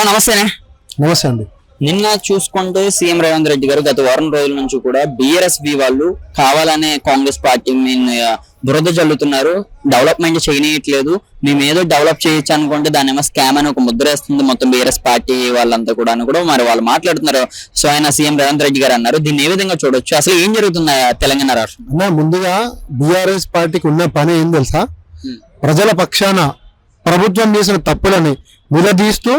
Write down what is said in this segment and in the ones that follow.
నమస్తేనే. నమస్తే అండి. నిన్న చూసుకుంటే సీఎం రేవంత్ రెడ్డి గారు గత వారం రోజుల నుంచి కూడా బీఆర్ఎస్వి వాళ్ళు కావాలనే కాంగ్రెస్ పార్టీ బురద జల్లుతున్నారు, డెవలప్మెంట్ చేయనీయట్లేదు, మేము ఏదో డెవలప్ చేయొచ్చు అనుకుంటే దాని ఏమో స్కామ్ అని ఒక ముద్ర వేస్తుంది మొత్తం బీఆర్ఎస్ పార్టీ వాళ్ళంతా కూడా అని కూడా మరి వాళ్ళు మాట్లాడుతున్నారు. సో ఆయన సీఎం రేవంత్ రెడ్డి గారు అన్నారు. దీన్ని ఏ విధంగా చూడొచ్చు, అసలు ఏం జరుగుతుంది తెలంగాణ రాష్ట్రం? ముందుగా బీఆర్ఎస్ పార్టీకి ఉన్న పని ఏం తెలుసా? ప్రజల పక్షాన ప్రభుత్వం చేసిన తప్పులని నిలదీస్తూ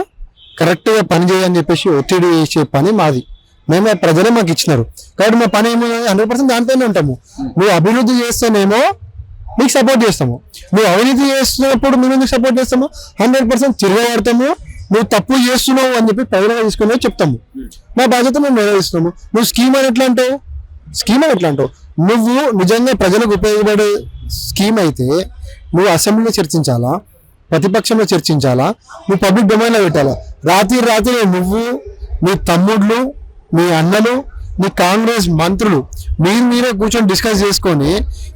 కరెక్ట్ గా పని చేయని చెప్పేసి ఒత్తిడి చేసే పని మాది. మేమే ప్రజలే మాకు ఇచ్చినారు కాబట్టి మా పని ఏమో 100% దాంట్లోనే ఉంటాము. నువ్వు అభివృద్ధి చేస్తేనేమో నీకు సపోర్ట్ చేస్తాము, నువ్వు అవినీతి చేస్తున్నప్పుడు మేము ఎందుకు సపోర్ట్ చేస్తాము? 100% తిరగబడతాము. నువ్వు తప్పు చేస్తున్నావు అని చెప్పి ప్రజలుగా తీసుకునే చెప్తాము. మా బాధ్యత మేము నిర్వహిస్తున్నాము. నువ్వు స్కీమ్ అని ఎట్లా అంటావు? నువ్వు నిజంగా ప్రజలకు ఉపయోగపడే స్కీమ్ అయితే నువ్వు అసెంబ్లీలో చర్చించాలా, ప్రతిపక్షంలో చర్చించాలా, నువ్వు పబ్లిక్ డొమైన్లో పెట్టాలా? రాత్రి నువ్వు, నీ తమ్ముళ్ళు, మీ అన్నలు, నీ కాంగ్రెస్ మంత్రులు మీరే కూర్చొని డిస్కస్ చేసుకొని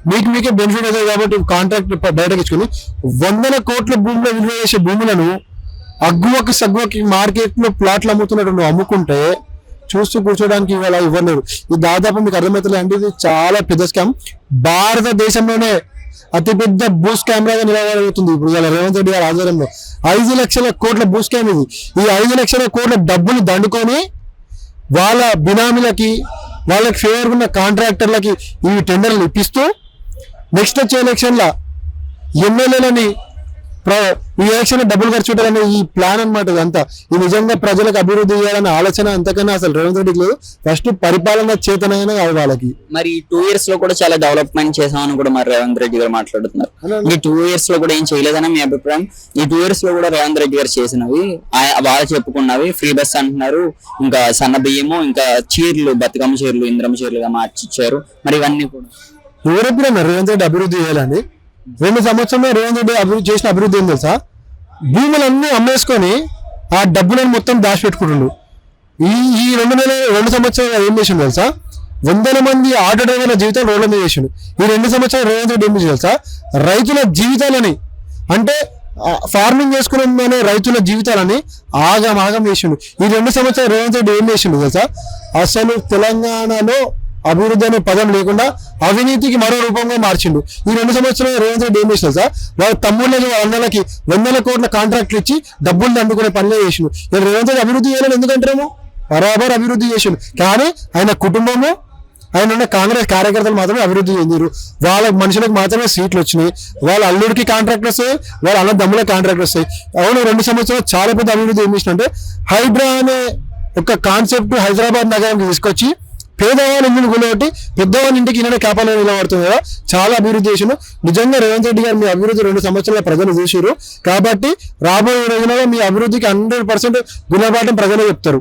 మీకే బెనిఫిట్ అవుతుంది కాబట్టి కాంట్రాక్ట్ బయటకు ఇచ్చుకొని 100 కోట్ల భూమిలో విలువ చేసే భూములను సగ్గువకి మార్కెట్లో ప్లాట్లు అమ్ముతున్నట్టు నువ్వు అమ్ముకుంటే చూస్తూ కూర్చోడానికి ఇవాళ ఇవ్వలేరు. ఇది దాదాపు మీకు అర్థమవుతుంది అంటే ఇది చాలా పెద్ద స్కామ్. భారతదేశంలోనే అతిపెద్ద భూ స్కామ్ లాగా నిలబడుతుంది ఇప్పుడు రేవంత్ రెడ్డి గారి ఆధ్వర్యంలో. 5 లక్షల కోట్ల భూ స్కామ్ ఇది. ఈ 5 లక్షల కోట్ల డబ్బులు దండుకొని వాళ్ళ బినామీలకి, వాళ్ళకి ఫేవర్ ఉన్న కాంట్రాక్టర్లకి ఈ టెండర్లు ఇప్పిస్తూ నెక్స్ట్ వచ్చే ఎలక్షన్ల ఎమ్మెల్యేలని ఈ ఎలక్షన్ డబ్బులు ఖర్చు పెట్టాలనే ఈ ప్లాన్ అనమాట. ఇదంతా ఇది నిజంగా ప్రజలకు అభివృద్ధి చేయాలనే ఆలోచన అంతకన్నా అసలు రేవంత్ రెడ్డికి లేదు. ఫస్ట్ పరిపాలన చేతనైనా కాదు వాళ్ళకి. మరి 2 years లో కూడా చాలా డెవలప్మెంట్ చేసామని కూడా మరి రేవంత్ రెడ్డి గారు మాట్లాడుతున్నారు. ఈ 2 years లో కూడా ఏం చేయలేదని మీ అభిప్రాయం? ఈ 2 years లో కూడా రేవంత్ రెడ్డి గారు చేసినవి వాళ్ళు చెప్పుకున్నవి ఫ్రీ బస్ అంటున్నారు, ఇంకా సన్న బియ్యము, ఇంకా చీరలు, బతుకమ్మ చీరలు, ఇంద్రమ్మ చీరలుగా మార్చిచ్చారు. మరి ఇవన్నీ కూడా ఎవరెప్పుడన్నా రేవంత్ రెడ్డి అభివృద్ధి చేయాలని 2 సంవత్సరంలో రేవంత్ రెడ్డి చేసిన అభివృద్ధి ఏం తెలుసా? భూములన్నీ అమ్మేసుకొని ఆ డబ్బులను మొత్తం దాచిపెట్టుకుంటుండ్రు. ఈ 2 సంవత్సరాలు ఏం చేసిండు తెలుసా? 100 మంది ఆటో డ్రైవర్ల జీవితాలు రోడ్ల మీద చేసిండు. ఈ 2 సంవత్సరాలు రేవంత్ రెడ్డి ఏం చేసి తెలుసా? రైతుల జీవితాలని, అంటే ఫార్మింగ్ చేసుకునే రైతుల జీవితాలని ఆగం చేసిండు. ఈ 2 సంవత్సరాలు రేవంత్ రెడ్డి ఏం చేసిండు తెలుసా? అసలు తెలంగాణలో అభివృద్ధి అనే పదం లేకుండా అవినీతికి మరో రూపంగా మార్చిండు. ఈ 2 సంవత్సరాలు రేవంత్ రెడ్డి ఏం చేసినా సార్, వాళ్ళ తమ్ముళ్ళకి, వాళ్ళ అన్నలకి 100 కోట్ల కాంట్రాక్ట్లు ఇచ్చి డబ్బులు దండుకునే పనులే చేసిండు. రేవంత్ రెడ్డి అభివృద్ధి చేయాలని ఎందుకంటారేమో బరాబర్ అభివృద్ధి చేసిండు. కానీ ఆయన కుటుంబము, ఆయన ఉన్న కాంగ్రెస్ కార్యకర్తలు మాత్రమే అభివృద్ధి చెందిరు. వాళ్ళ మనుషులకు మాత్రమే సీట్లు వచ్చినాయి, వాళ్ళ అల్లుడికి కాంట్రాక్ట్లు వస్తాయి, వాళ్ళ అన్న దమ్ముల కాంట్రాక్ట్లు వస్తాయి. అవును, 2 సంవత్సరాలు చాలా పెద్ద అభివృద్ధి ఏం చేసిన అంటే హైడ్రా అనే ఒక కాన్సెప్ట్ హైదరాబాద్ నగరానికి తీసుకొచ్చి పేదవాళ్ళ ఇంటిని గులబట్టి పెద్దవాళ్ళ ఇంటికి ఈయన క్యాపాలో నిలబడుతుంది కదా, చాలా అభివృద్ధి చేసారు. నిజంగా రేవంత్ రెడ్డి గారు మీ అభివృద్ధి 2 సంవత్సరాల ప్రజలు చూసారు కాబట్టి రాబోయే రోజులలో మీ అభివృద్ధికి 100% గుణపాఠం ప్రజలే చెప్తారు.